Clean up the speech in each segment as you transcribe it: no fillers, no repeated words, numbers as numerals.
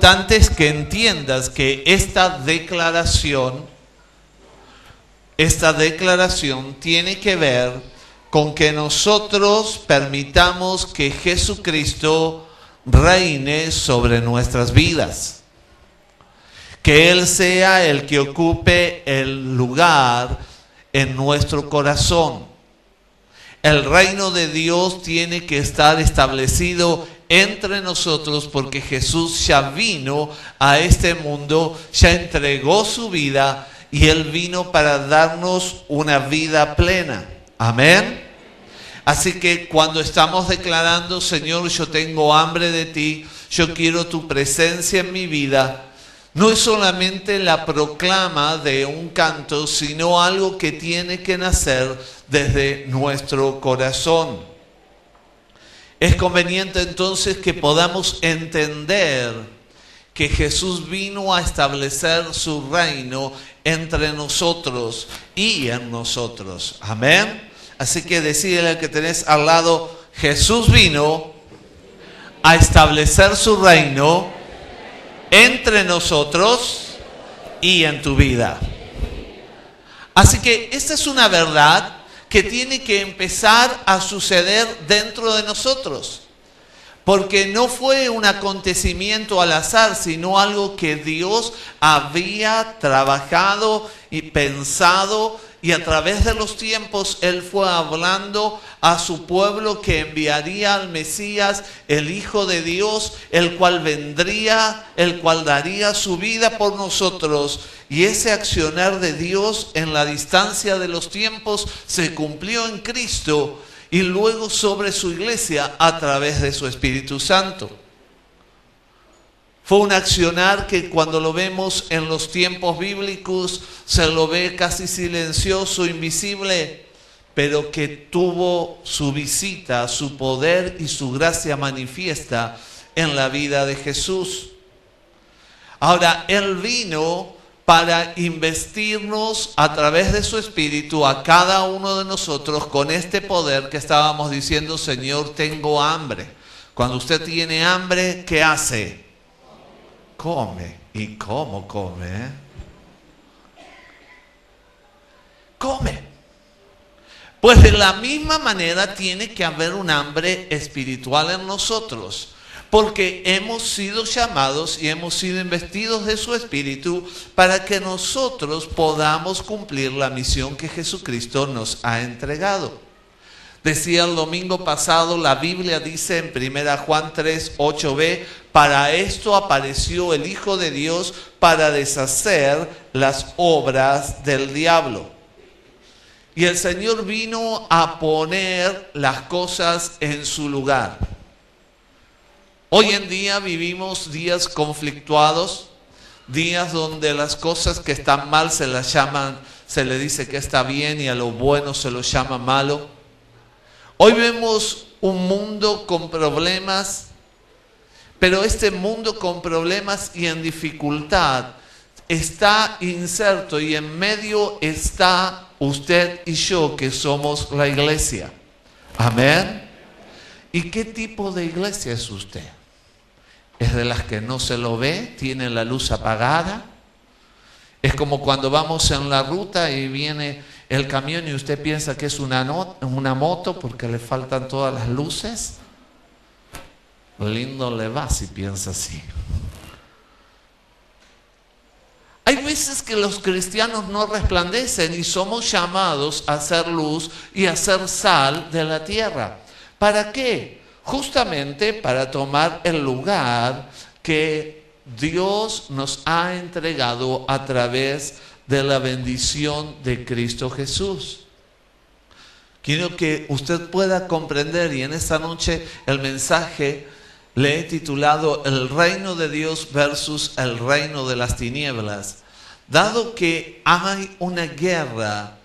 importante es que entiendas que esta declaración tiene que ver con que nosotros permitamos que Jesucristo reine sobre nuestras vidas. Que Él sea el que ocupe el lugar en nuestro corazón. El reino de Dios tiene que estar establecido entre nosotros porque Jesús ya vino a este mundo, ya entregó su vida y Él vino para darnos una vida plena. Amén. Así que cuando estamos declarando, Señor, yo tengo hambre de ti, yo quiero tu presencia en mi vida, no es solamente la proclama de un canto, sino algo que tiene que nacer desde nuestro corazón. Es conveniente entonces que podamos entender que Jesús vino a establecer su reino entre nosotros y en nosotros. Amén. Así que decídele al que tenés al lado, Jesús vino a establecer su reino entre nosotros y en tu vida. Así que esta es una verdad que tiene que empezar a suceder dentro de nosotros. Porque no fue un acontecimiento al azar, sino algo que Dios había trabajado y pensado, y a través de los tiempos Él fue hablando a su pueblo que enviaría al Mesías, el Hijo de Dios, el cual vendría, el cual daría su vida por nosotros. Y ese accionar de Dios en la distancia de los tiempos se cumplió en Cristo y luego sobre su iglesia a través de su Espíritu Santo. Fue un accionar que cuando lo vemos en los tiempos bíblicos se lo ve casi silencioso, invisible, pero que tuvo su visita, su poder y su gracia manifiesta en la vida de Jesús. Ahora, Él vino para investirnos a través de su Espíritu a cada uno de nosotros con este poder que estábamos diciendo, Señor, tengo hambre. Cuando usted tiene hambre, ¿qué hace? Come. ¿Y cómo come? Come. Pues de la misma manera tiene que haber un hambre espiritual en nosotros. Porque hemos sido llamados y hemos sido investidos de su Espíritu para que nosotros podamos cumplir la misión que Jesucristo nos ha entregado. Decía el domingo pasado, la Biblia dice en 1 Juan 3, 8b, para esto apareció el Hijo de Dios para deshacer las obras del diablo. Y el Señor vino a poner las cosas en su lugar. Hoy en día vivimos días conflictuados, días donde las cosas que están mal se le dice que está bien y a lo bueno se lo llama malo. Hoy vemos un mundo con problemas, pero este mundo con problemas y en dificultad está inserto y en medio está usted y yo que somos la iglesia. Amén. ¿Y qué tipo de iglesia es usted? ¿Es de las que no se lo ve? ¿Tiene la luz apagada? Es como cuando vamos en la ruta y viene el camión y usted piensa que es una moto porque le faltan todas las luces. Lindo le va si piensa así. Hay veces que los cristianos no resplandecen y somos llamados a ser luz y a ser sal de la tierra. ¿Para qué? Justamente para tomar el lugar que Dios nos ha entregado a través de la bendición de Cristo Jesús. Quiero que usted pueda comprender, y en esta noche el mensaje le he titulado El reino de Dios versus el reino de las tinieblas. Dado que hay una guerra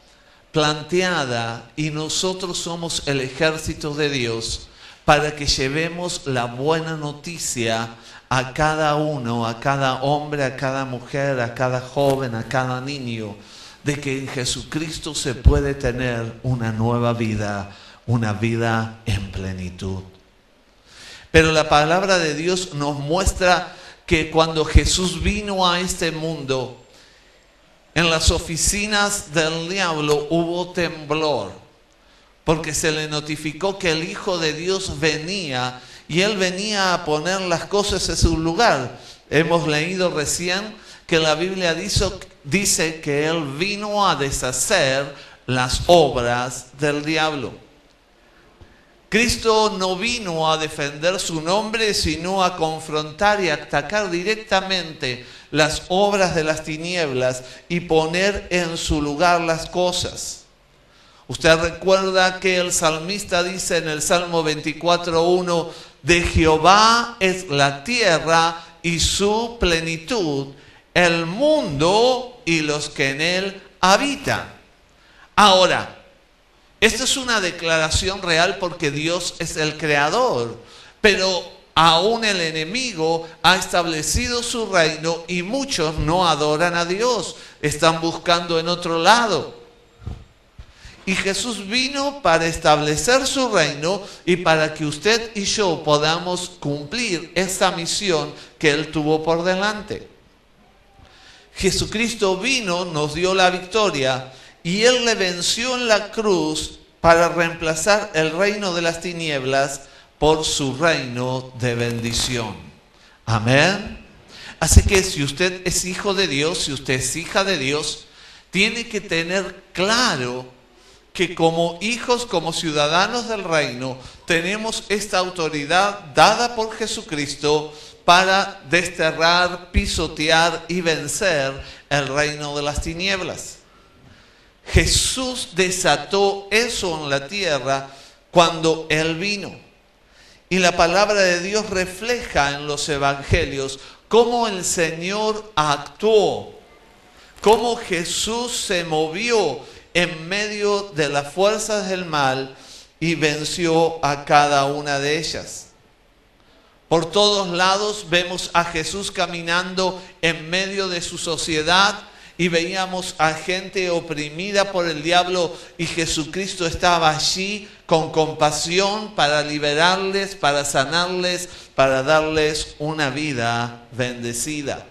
planteada y nosotros somos el ejército de Dios, para que llevemos la buena noticia a cada uno, a cada hombre, a cada mujer, a cada joven, a cada niño, de que en Jesucristo se puede tener una nueva vida, una vida en plenitud. Pero la palabra de Dios nos muestra que cuando Jesús vino a este mundo, en las oficinas del diablo hubo temblor, porque se le notificó que el Hijo de Dios venía y Él venía a poner las cosas en su lugar. Hemos leído recién que la Biblia dice que Él vino a deshacer las obras del diablo. Cristo no vino a defender su nombre, sino a confrontar y atacar directamente las obras de las tinieblas y poner en su lugar las cosas. Usted recuerda que el salmista dice en el Salmo 24:1, de Jehová es la tierra y su plenitud, el mundo y los que en él habitan. Ahora, esto es una declaración real porque Dios es el creador, pero aún el enemigo ha establecido su reino y muchos no adoran a Dios, están buscando en otro lado. Y Jesús vino para establecer su reino y para que usted y yo podamos cumplir esa misión que Él tuvo por delante. Jesucristo vino, nos dio la victoria y Él le venció en la cruz para reemplazar el reino de las tinieblas por su reino de bendición. Amén. Así que si usted es hijo de Dios, si usted es hija de Dios, tiene que tener claro que como hijos, como ciudadanos del reino, tenemos esta autoridad dada por Jesucristo para desterrar, pisotear y vencer el reino de las tinieblas. Jesús desató eso en la tierra cuando Él vino. Y la palabra de Dios refleja en los evangelios cómo el Señor actuó, cómo Jesús se movió en medio de las fuerzas del mal y venció a cada una de ellas. Por todos lados vemos a Jesús caminando en medio de su sociedad y veíamos a gente oprimida por el diablo y Jesucristo estaba allí con compasión para liberarles, para sanarles, para darles una vida bendecida.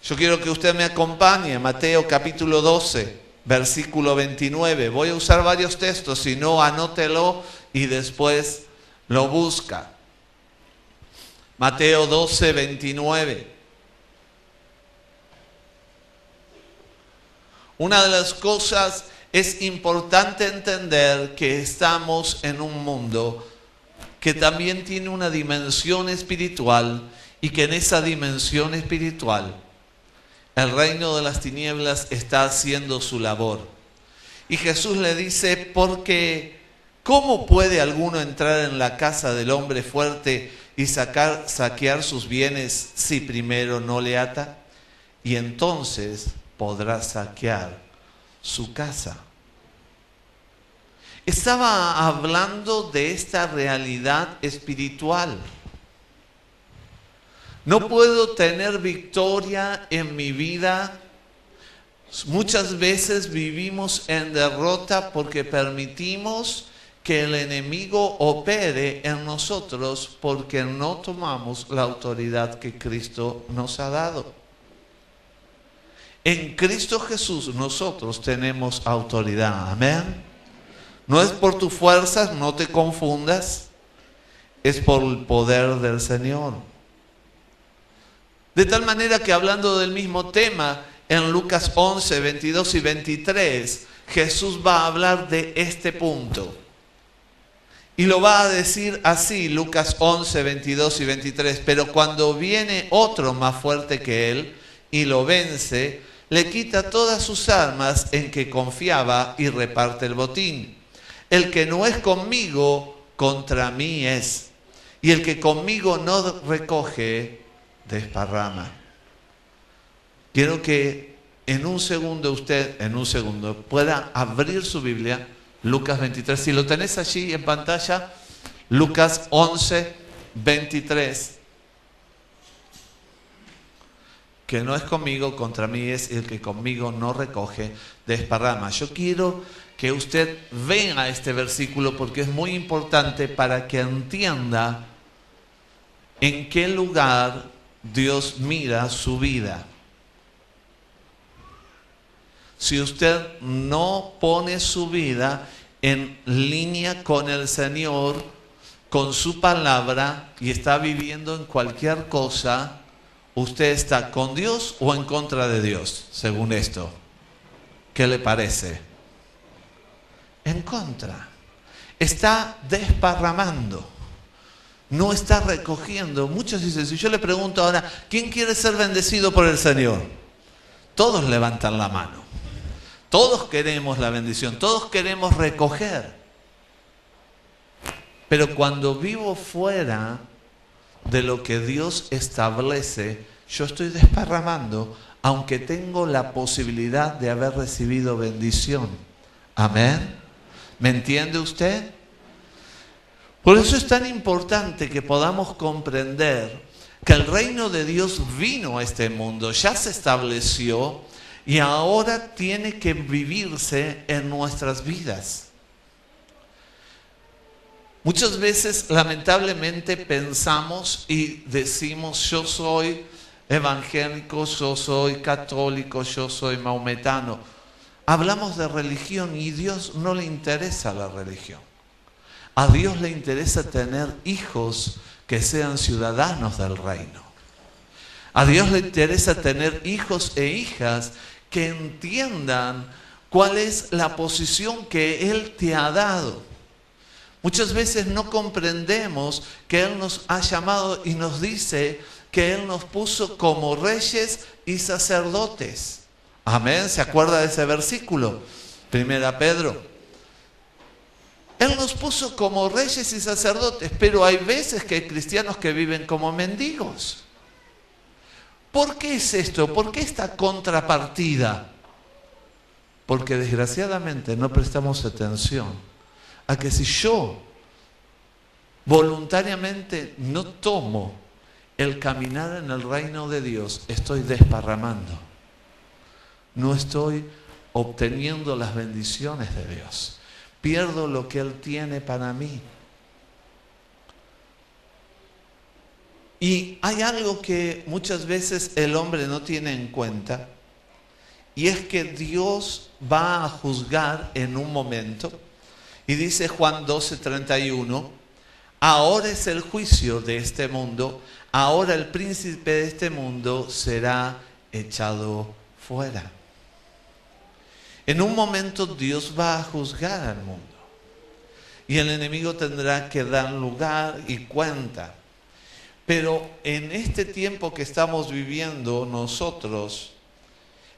Yo quiero que usted me acompañe a Mateo capítulo 12, versículo 29. Voy a usar varios textos, si no, anótelo y después lo busca. Mateo 12, 29. Una de las cosas es importante entender que estamos en un mundo que también tiene una dimensión espiritual y que en esa dimensión espiritual el reino de las tinieblas está haciendo su labor. Y Jesús le dice, porque ¿cómo puede alguno entrar en la casa del hombre fuerte y saquear sus bienes si primero no le ata? Y entonces podrá saquear su casa. Estaba hablando de esta realidad espiritual. No puedo tener victoria en mi vida. Muchas veces vivimos en derrota porque permitimos que el enemigo opere en nosotros porque no tomamos la autoridad que Cristo nos ha dado. En Cristo Jesús nosotros tenemos autoridad. Amén. No es por tus fuerzas, no te confundas. Es por el poder del Señor. De tal manera que hablando del mismo tema, en Lucas 11, 22 y 23, Jesús va a hablar de este punto. Y lo va a decir así, Lucas 11, 22 y 23. Pero cuando viene otro más fuerte que él y lo vence, le quita todas sus armas en que confiaba y reparte el botín. El que no es conmigo, contra mí es. Y el que conmigo no recoge, desparrama. Quiero que en un segundo pueda abrir su Biblia, Lucas 23. Si lo tenés allí en pantalla, Lucas 11, 23. Que no es conmigo, contra mí es, y el que conmigo no recoge, desparrama. Yo quiero que usted vea este versículo porque es muy importante para que entienda en qué lugar Dios mira su vida. Si usted no pone su vida en línea con el Señor, con su palabra, y está viviendo en cualquier cosa, usted está con Dios o en contra de Dios, según esto. ¿Qué le parece? En contra. Está desparramando. No está recogiendo. Muchos dicen, si yo le pregunto ahora, ¿quién quiere ser bendecido por el Señor? Todos levantan la mano. Todos queremos la bendición, todos queremos recoger. Pero cuando vivo fuera de lo que Dios establece, yo estoy desparramando, aunque tengo la posibilidad de haber recibido bendición. Amén. ¿Me entiende usted? Por eso es tan importante que podamos comprender que el reino de Dios vino a este mundo, ya se estableció, y ahora tiene que vivirse en nuestras vidas. Muchas veces, lamentablemente, pensamos y decimos, yo soy evangélico, yo soy católico, yo soy maometano. Hablamos de religión y a Dios no le interesa la religión. A Dios le interesa tener hijos que sean ciudadanos del reino. A Dios le interesa tener hijos e hijas que entiendan cuál es la posición que Él te ha dado. Muchas veces no comprendemos que Él nos ha llamado y nos dice que Él nos puso como reyes y sacerdotes. Amén. ¿Se acuerda de ese versículo? 1 Pedro. Él nos puso como reyes y sacerdotes, pero hay veces que hay cristianos que viven como mendigos. ¿Por qué es esto? ¿Por qué esta contrapartida? Porque desgraciadamente no prestamos atención a que si yo voluntariamente no tomo el caminar en el reino de Dios, estoy desparramando. No estoy obteniendo las bendiciones de Dios. Pierdo lo que Él tiene para mí. Y hay algo que muchas veces el hombre no tiene en cuenta, y es que Dios va a juzgar en un momento. Y dice Juan 12:31, ahora es el juicio de este mundo, ahora el príncipe de este mundo será echado fuera. En un momento Dios va a juzgar al mundo, y el enemigo tendrá que dar lugar y cuenta. Pero en este tiempo que estamos viviendo nosotros,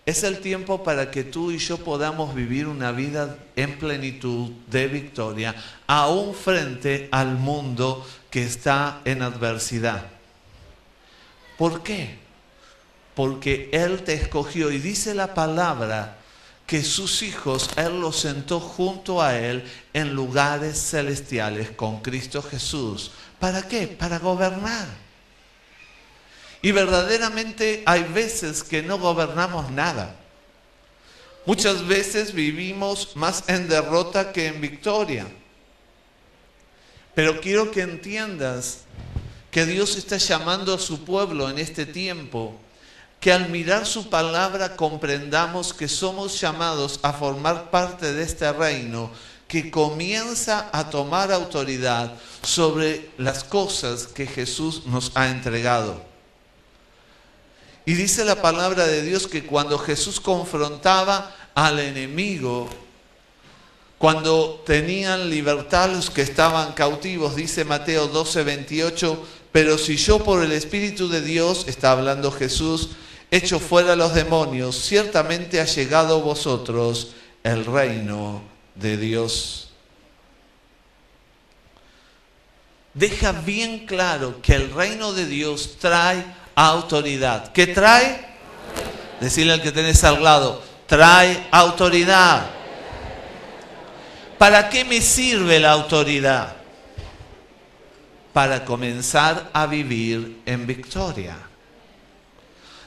es el tiempo para que tú y yo podamos vivir una vida en plenitud de victoria, aún frente al mundo que está en adversidad. ¿Por qué? Porque Él te escogió, y dice la palabra que sus hijos, Él los sentó junto a Él en lugares celestiales con Cristo Jesús. ¿Para qué? Para gobernar. Y verdaderamente hay veces que no gobernamos nada. Muchas veces vivimos más en derrota que en victoria. Pero quiero que entiendas que Dios está llamando a su pueblo en este tiempo, que al mirar su palabra comprendamos que somos llamados a formar parte de este reino que comienza a tomar autoridad sobre las cosas que Jesús nos ha entregado. Y dice la palabra de Dios que cuando Jesús confrontaba al enemigo, cuando tenían libertad los que estaban cautivos, dice Mateo 12:28, pero si yo por el Espíritu de Dios, está hablando Jesús, echo fuera a los demonios, ciertamente ha llegado a vosotros el reino de Dios. Deja bien claro que el reino de Dios trae autoridad. ¿Qué trae? Decirle al que tenés al lado, trae autoridad. ¿Para qué me sirve la autoridad? Para comenzar a vivir en victoria.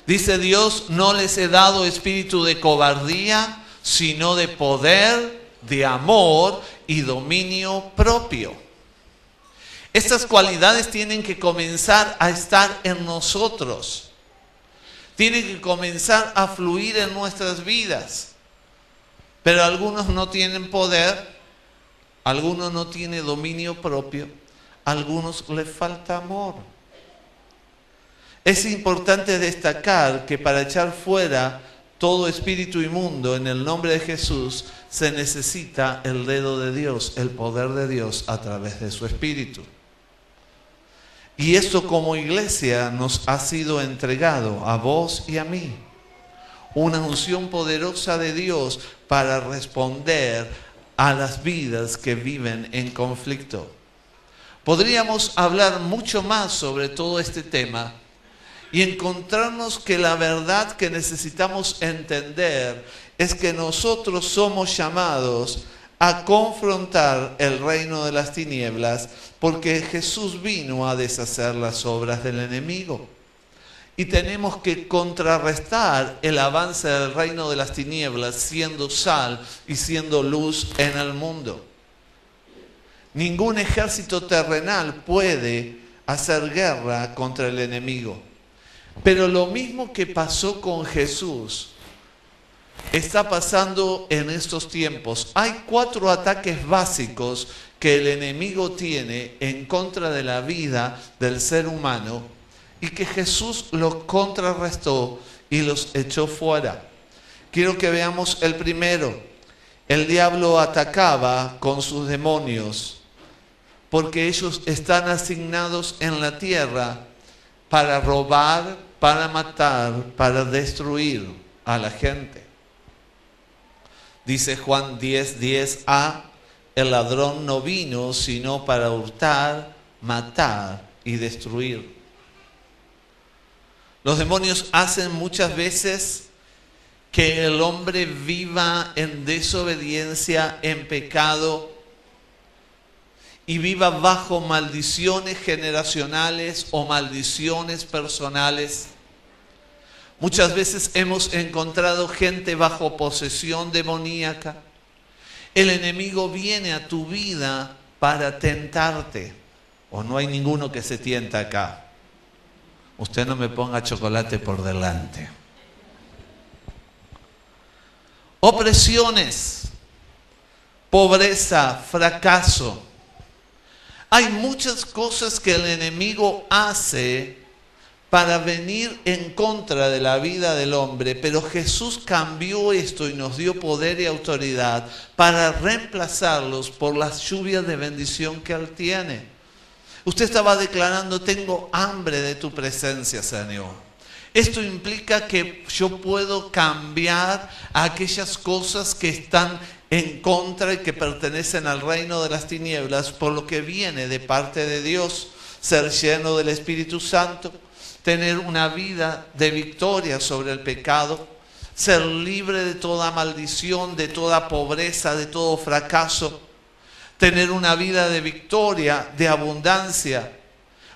Dice Dios, no les he dado espíritu de cobardía, sino de poder, de amor y dominio propio. Estas cualidades tienen que comenzar a estar en nosotros. Tienen que comenzar a fluir en nuestras vidas. Pero algunos no tienen poder, algunos no tienen dominio propio, a algunos les falta amor. Es importante destacar que para echar fuera todo espíritu inmundo en el nombre de Jesús se necesita el dedo de Dios, el poder de Dios a través de su espíritu. Y esto como iglesia nos ha sido entregado a vos y a mí. Una unción poderosa de Dios para responder a las vidas que viven en conflicto. Podríamos hablar mucho más sobre todo este tema y encontrarnos que la verdad que necesitamos entender es que nosotros somos llamados a confrontar el reino de las tinieblas porque Jesús vino a deshacer las obras del enemigo. Y tenemos que contrarrestar el avance del reino de las tinieblas siendo sal y siendo luz en el mundo. Ningún ejército terrenal puede hacer guerra contra el enemigo. Pero lo mismo que pasó con Jesús está pasando en estos tiempos. Hay 4 ataques básicos que el enemigo tiene en contra de la vida del ser humano y que Jesús los contrarrestó y los echó fuera. Quiero que veamos el primero. El diablo atacaba con sus demonios porque ellos están asignados en la tierra para robar, para matar, para destruir a la gente. Dice Juan 10:10a, el ladrón no vino sino para hurtar, matar y destruir. Los demonios hacen muchas veces que el hombre viva en desobediencia, en pecado, y viva bajo maldiciones generacionales o maldiciones personales. Muchas veces hemos encontrado gente bajo posesión demoníaca. El enemigo viene a tu vida para tentarte. O no hay ninguno que se tienta acá. Usted no me ponga chocolate por delante. Opresiones, pobreza, fracaso. Hay muchas cosas que el enemigo hace para venir en contra de la vida del hombre, pero Jesús cambió esto y nos dio poder y autoridad para reemplazarlos por las lluvias de bendición que Él tiene. Usted estaba declarando, tengo hambre de tu presencia, Señor. Esto implica que yo puedo cambiar aquellas cosas que están en contra y que pertenecen al reino de las tinieblas por lo que viene de parte de Dios, ser lleno del Espíritu Santo, tener una vida de victoria sobre el pecado, ser libre de toda maldición, de toda pobreza, de todo fracaso, tener una vida de victoria, de abundancia,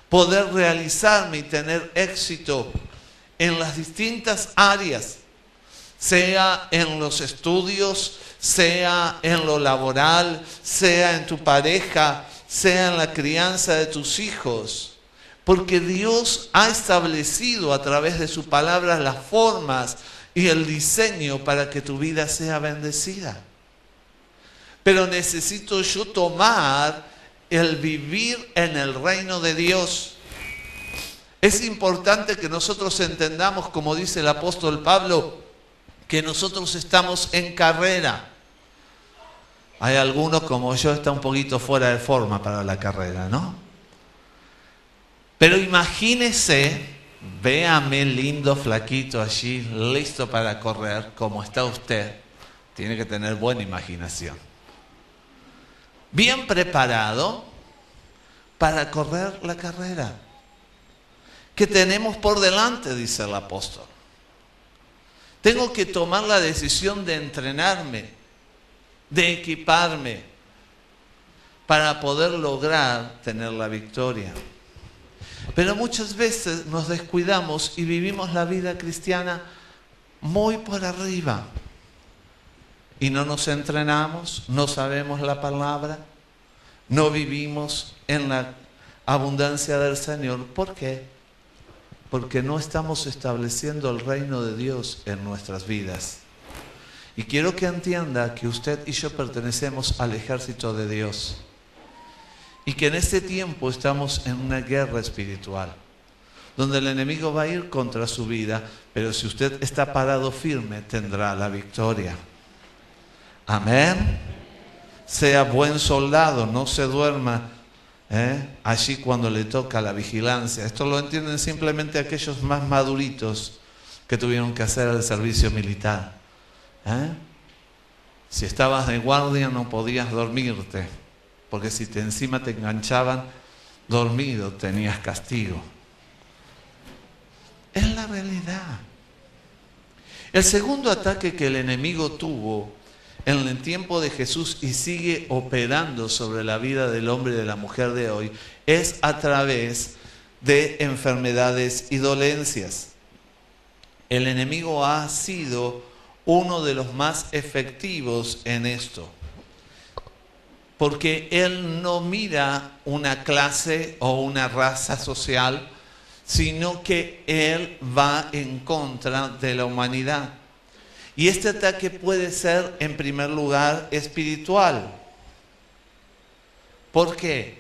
poder realizarme y tener éxito en las distintas áreas, sea en los estudios, sea en lo laboral, sea en tu pareja, sea en la crianza de tus hijos. Porque Dios ha establecido a través de su palabra las formas y el diseño para que tu vida sea bendecida. Pero necesito yo tomar el vivir en el reino de Dios. Es importante que nosotros entendamos, como dice el apóstol Pablo, que nosotros estamos en carrera. Hay algunos como yo está un poquito fuera de forma para la carrera, ¿no? Pero imagínese, véame lindo, flaquito allí, listo para correr, como está usted. Tiene que tener buena imaginación. Bien preparado para correr la carrera que tenemos por delante, dice el apóstol. Tengo que tomar la decisión de entrenarme, de equiparme, para poder lograr tener la victoria. Pero muchas veces nos descuidamos y vivimos la vida cristiana muy por arriba. Y no nos entrenamos, no sabemos la palabra, no vivimos en la abundancia del Señor. ¿Por qué? Porque no estamos estableciendo el reino de Dios en nuestras vidas. Y quiero que entienda que usted y yo pertenecemos al ejército de Dios. Y que en este tiempo estamos en una guerra espiritual, donde el enemigo va a ir contra su vida, pero si usted está parado firme, tendrá la victoria. Amén. Sea buen soldado, no se duerma allí cuando le toca la vigilancia. Esto lo entienden simplemente aquellos más maduritos que tuvieron que hacer el servicio militar. Si estabas de guardia no podías dormirte, porque si encima te enganchaban dormido tenías castigo. Es la realidad. El segundo ataque que el enemigo tuvo en el tiempo de Jesús y sigue operando sobre la vida del hombre y de la mujer de hoy es a través de enfermedades y dolencias. El enemigo ha sido uno de los más efectivos en esto, porque él no mira una clase o una raza social, sino que él va en contra de la humanidad. Y este ataque puede ser, en primer lugar, espiritual. ¿Por qué?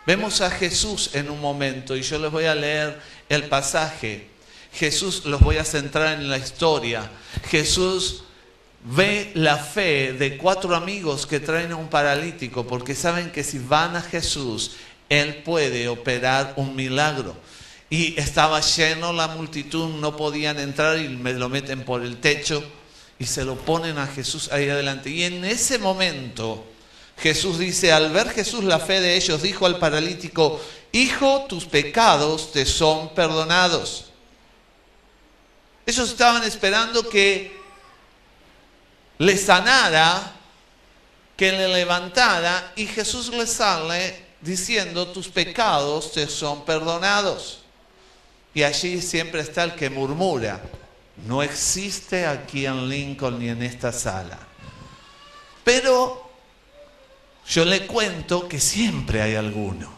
Vemos a Jesús en un momento, y yo les voy a leer el pasaje. Jesús, los voy a centrar en la historia. Jesús ve la fe de 4 amigos que traen a un paralítico, porque saben que si van a Jesús, Él puede operar un milagro. Y estaba lleno la multitud, no podían entrar y me lo meten por el techo y se lo ponen a Jesús ahí adelante. Y en ese momento Jesús dice, al ver Jesús la fe de ellos, dijo al paralítico, hijo, tus pecados te son perdonados. Ellos estaban esperando que le sanara, que le levantara, y Jesús le sale diciendo, tus pecados te son perdonados. Y allí siempre está el que murmura. No existe aquí en Lincoln ni en esta sala. Pero yo le cuento que siempre hay alguno.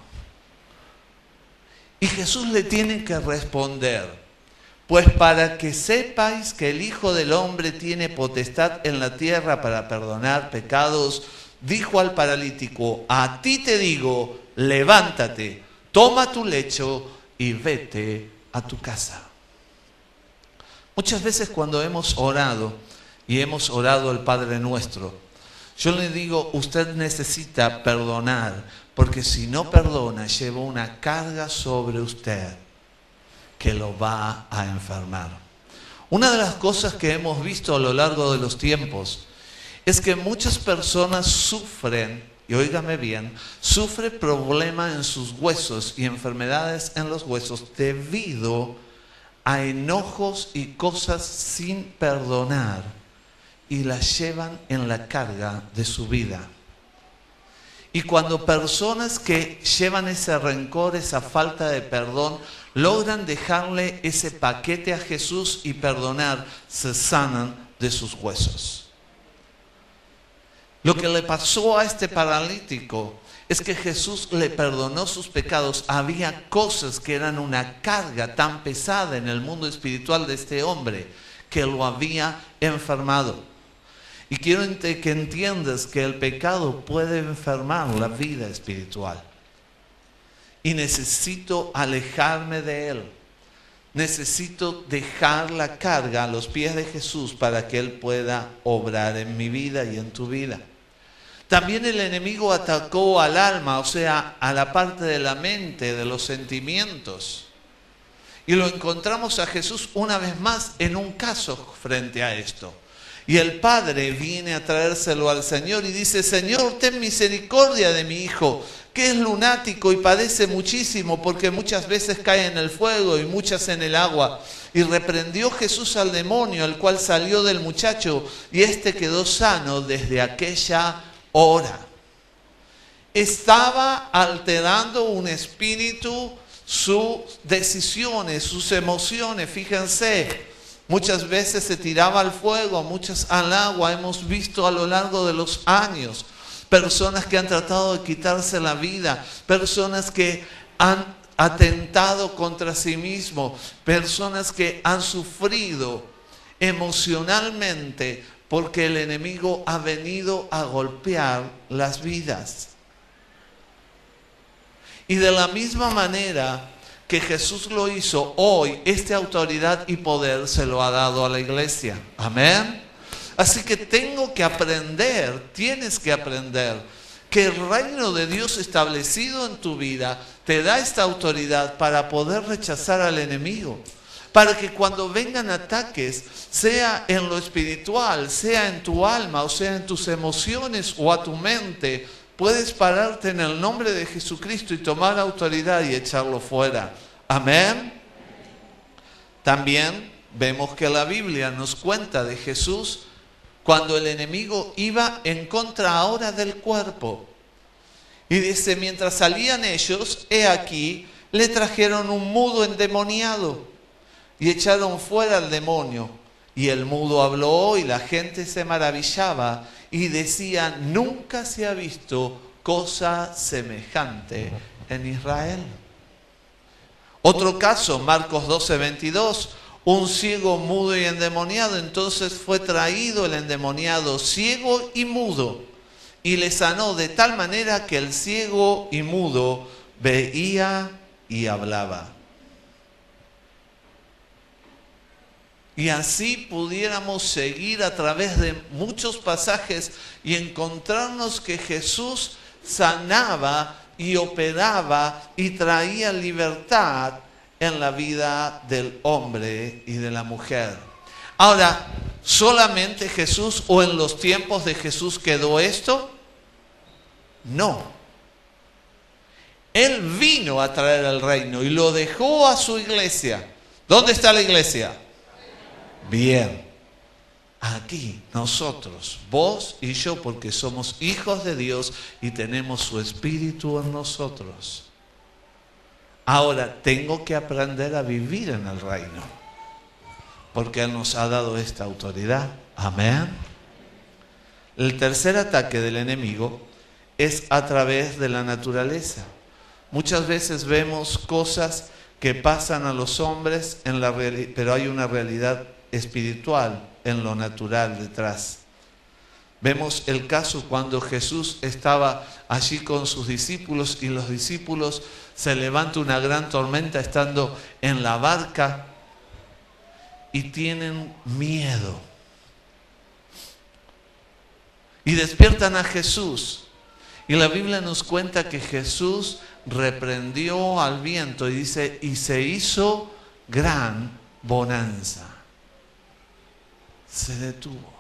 Y Jesús le tiene que responder, pues para que sepáis que el Hijo del Hombre tiene potestad en la tierra para perdonar pecados, dijo al paralítico, a ti te digo, levántate, toma tu lecho y vete a tu casa. Muchas veces cuando hemos orado y hemos orado al Padre Nuestro, yo le digo, usted necesita perdonar, porque si no perdona, lleva una carga sobre usted que lo va a enfermar. Una de las cosas que hemos visto a lo largo de los tiempos es que muchas personas sufren, y óigame bien, sufre problemas en sus huesos y enfermedades en los huesos debido a enojos y cosas sin perdonar y las llevan en la carga de su vida. Y cuando personas que llevan ese rencor, esa falta de perdón, logran dejarle ese paquete a Jesús y perdonar, se sanan de sus huesos. Lo que le pasó a este paralítico es que Jesús le perdonó sus pecados. Había cosas que eran una carga tan pesada en el mundo espiritual de este hombre que lo había enfermado. Y quiero que entiendas que el pecado puede enfermar la vida espiritual. Y necesito alejarme de él. Necesito dejar la carga a los pies de Jesús para que Él pueda obrar en mi vida y en tu vida. También el enemigo atacó al alma, o sea, a la parte de la mente, de los sentimientos. Y lo encontramos a Jesús una vez más en un caso frente a esto. Y el padre viene a traérselo al Señor y dice, Señor, ten misericordia de mi hijo, que es lunático y padece muchísimo, porque muchas veces cae en el fuego y muchas en el agua. Y reprendió Jesús al demonio, el cual salió del muchacho, y éste quedó sano desde aquella hora. Estaba alterando un espíritu sus decisiones, sus emociones. Fíjense, muchas veces se tiraba al fuego, muchas al agua, hemos visto a lo largo de los años. personas que han tratado de quitarse la vida, personas que han atentado contra sí mismos, personas que han sufrido emocionalmente porque el enemigo ha venido a golpear las vidas. Y de la misma manera que Jesús lo hizo, hoy esta autoridad y poder se lo ha dado a la iglesia. Amén. Así que tengo que aprender, tienes que aprender que el reino de Dios establecido en tu vida te da esta autoridad para poder rechazar al enemigo. Para que cuando vengan ataques, sea en lo espiritual, sea en tu alma, o sea en tus emociones o a tu mente, puedes pararte en el nombre de Jesucristo y tomar autoridad y echarlo fuera. Amén. También vemos que la Biblia nos cuenta de Jesús cuando el enemigo iba en contra ahora del cuerpo. Y dice, mientras salían ellos, he aquí, le trajeron un mudo endemoniado y echaron fuera al demonio. Y el mudo habló y la gente se maravillaba y decía, nunca se ha visto cosa semejante en Israel. Otro caso, Marcos 12:22, un ciego, mudo y endemoniado. Entonces fue traído el endemoniado, ciego y mudo, y le sanó de tal manera que el ciego y mudo veía y hablaba. Y así pudiéramos seguir a través de muchos pasajes y encontrarnos que Jesús sanaba y operaba y traía libertad en la vida del hombre y de la mujer. Ahora, ¿solamente Jesús o en los tiempos de Jesús quedó esto? No. Él vino a traer el reino y lo dejó a su iglesia. ¿Dónde está la iglesia? Bien, aquí nosotros, vos y yo, porque somos hijos de Dios y tenemos su espíritu en nosotros. Ahora tengo que aprender a vivir en el reino, porque Él nos ha dado esta autoridad. Amén. El tercer ataque del enemigo es a través de la naturaleza. Muchas veces vemos cosas que pasan a los hombres, pero hay una realidad espiritual en lo natural detrás. Vemos el caso cuando Jesús estaba allí con sus discípulos y los discípulos se levanta una gran tormenta estando en la barca y tienen miedo. Y despiertan a Jesús. Y la Biblia nos cuenta que Jesús reprendió al viento y dice, y se hizo gran bonanza. Se detuvo.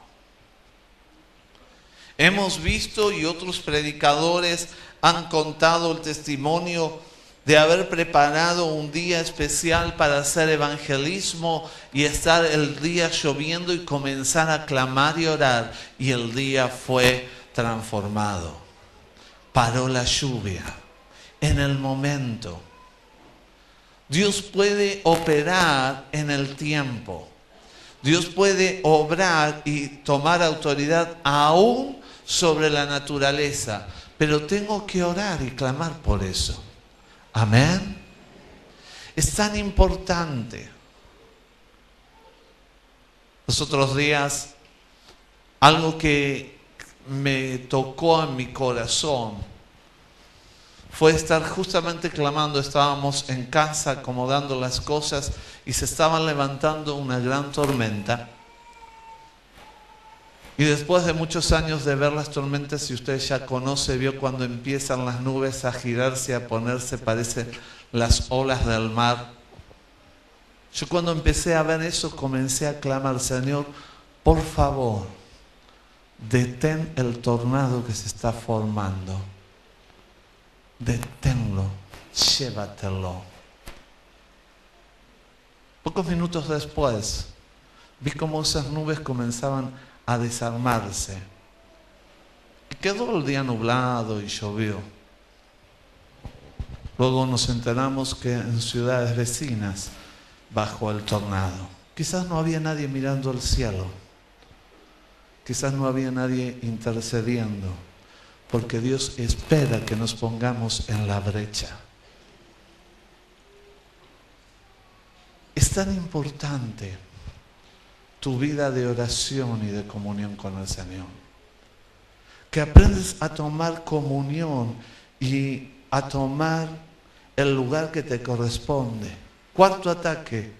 Hemos visto y otros predicadores han contado el testimonio de haber preparado un día especial para hacer evangelismo y estar el día lloviendo y comenzar a clamar y orar, y el día fue transformado. Paró la lluvia en el momento. Dios puede operar en el tiempo. Dios puede obrar y tomar autoridad aún sobre la naturaleza, pero tengo que orar y clamar por eso. Amén. Es tan importante. Los otros días, algo que me tocó en mi corazón fue estar justamente clamando. Estábamos en casa acomodando las cosas y se estaban levantando una gran tormenta. Y después de muchos años de ver las tormentas, si usted ya conoce, vio cuando empiezan las nubes a girarse, a ponerse, parecen las olas del mar. Yo cuando empecé a ver eso, comencé a clamar, Señor, por favor, detén el tornado que se está formando. Deténlo, llévatelo. Pocos minutos después, vi cómo esas nubes comenzaban a desarmarse. Y quedó el día nublado y llovió. Luego nos enteramos que en ciudades vecinas bajó el tornado. Quizás no había nadie mirando al cielo. Quizás no había nadie intercediendo. porque Dios espera que nos pongamos en la brecha. Es tan importante tu vida de oración y de comunión con el Señor, que aprendes a tomar comunión y a tomar el lugar que te corresponde. Cuarto ataque: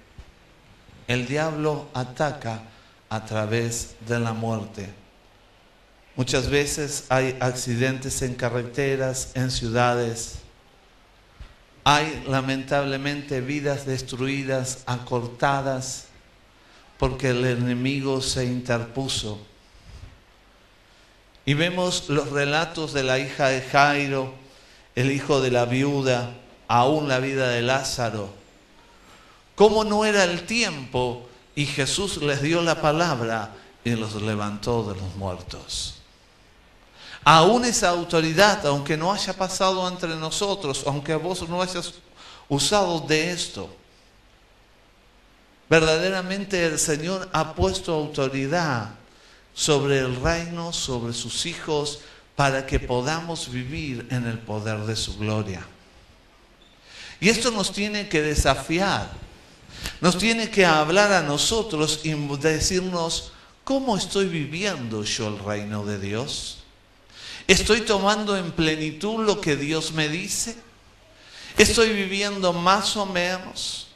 el diablo ataca a través de la muerte. Muchas veces hay accidentes en carreteras, en ciudades. Hay lamentablemente vidas destruidas, acortadas, porque el enemigo se interpuso. Y vemos los relatos de la hija de Jairo, el hijo de la viuda, aún la vida de Lázaro. Cómo no era el tiempo y Jesús les dio la palabra y los levantó de los muertos. Aún esa autoridad, aunque no haya pasado entre nosotros, aunque vos no hayas usado de esto, verdaderamente el Señor ha puesto autoridad sobre el reino, sobre sus hijos, para que podamos vivir en el poder de su gloria. Y esto nos tiene que desafiar, nos tiene que hablar a nosotros y decirnos: ¿cómo estoy viviendo yo el reino de Dios? ¿Estoy tomando en plenitud lo que Dios me dice? ¿Estoy viviendo más o menos?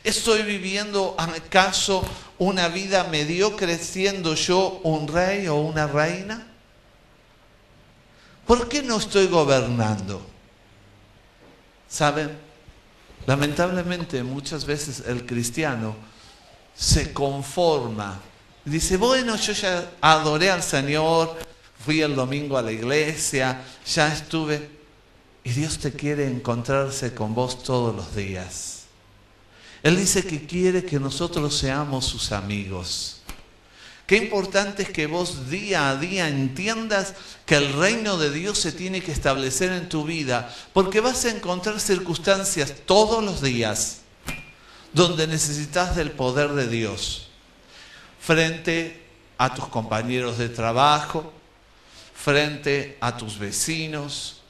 ¿Estoy viviendo acaso una vida mediocre siendo yo un rey o una reina? ¿Por qué no estoy gobernando? ¿Saben? Lamentablemente muchas veces el cristiano se conforma. Dice: bueno, yo ya adoré al Señor, fui el domingo a la iglesia, ya estuve. Y Dios te quiere encontrarse con vos todos los días. Él dice que quiere que nosotros seamos sus amigos. Qué importante es que vos día a día entiendas que el reino de Dios se tiene que establecer en tu vida, porque vas a encontrar circunstancias todos los días donde necesitas del poder de Dios. Frente a tus compañeros de trabajo, frente a tus vecinos,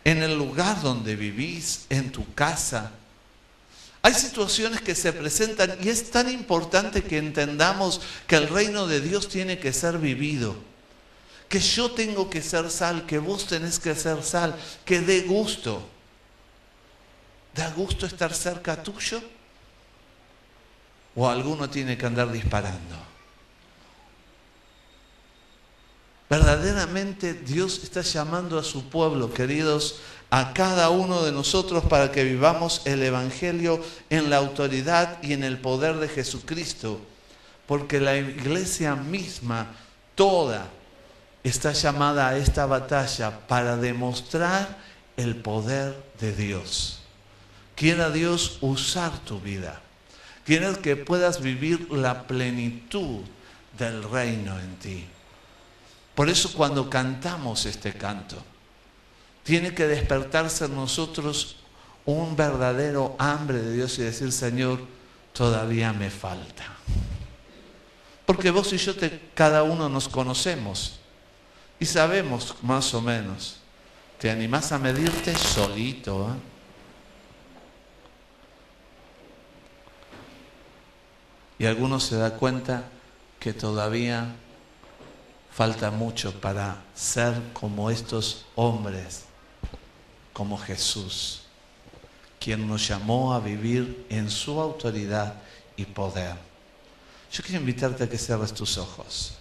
en el lugar donde vivís, en tu casa. Hay situaciones que se presentan y es tan importante que entendamos que el reino de Dios tiene que ser vivido. Que yo tengo que ser sal, que vos tenés que ser sal, que dé gusto. ¿Da gusto estar cerca tuyo? ¿O alguno tiene que andar disparando? Verdaderamente Dios está llamando a su pueblo, queridos, a cada uno de nosotros para que vivamos el Evangelio en la autoridad y en el poder de Jesucristo. Porque la iglesia misma, toda, está llamada a esta batalla para demostrar el poder de Dios. Quiera Dios usar tu vida. Quiere que puedas vivir la plenitud del reino en ti. Por eso cuando cantamos este canto, tiene que despertarse en nosotros un verdadero hambre de Dios y decir: Señor, todavía me falta. Porque vos y yo cada uno nos conocemos y sabemos más o menos. ¿Te animás a medirte solito? Y alguno se da cuenta que todavía falta mucho para ser como estos hombres, como Jesús, quien nos llamó a vivir en su autoridad y poder. Yo quiero invitarte a que cierres tus ojos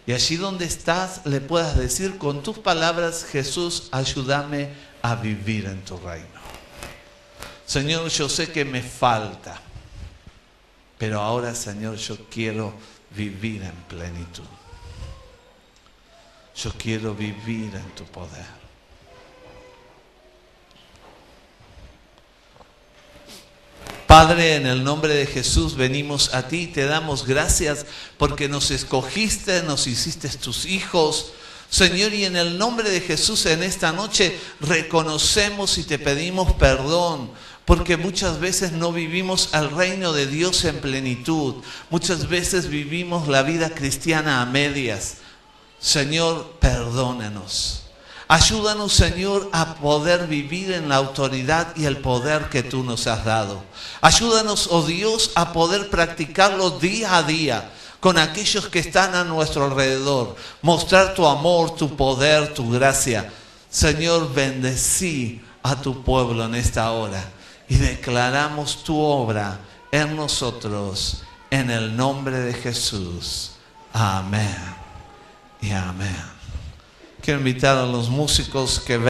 y allí donde estás le puedas decir con tus palabras: Jesús, ayúdame a vivir en tu reino. Señor, yo sé que me falta, pero ahora, Señor, yo quiero vivir en plenitud. Yo quiero vivir en tu poder. Padre, en el nombre de Jesús venimos a ti y te damos gracias porque nos escogiste, nos hiciste tus hijos. Señor, y en el nombre de Jesús en esta noche reconocemos y te pedimos perdón porque muchas veces no vivimos el reino de Dios en plenitud. Muchas veces vivimos la vida cristiana a medias. Señor, perdónanos. Ayúdanos, Señor, a poder vivir en la autoridad y el poder que tú nos has dado. Ayúdanos, oh Dios, a poder practicarlo día a día con aquellos que están a nuestro alrededor. Mostrar tu amor, tu poder, tu gracia. Señor, bendecí a tu pueblo en esta hora y declaramos tu obra en nosotros, en el nombre de Jesús. Amén y amén. Quiero invitar a los músicos que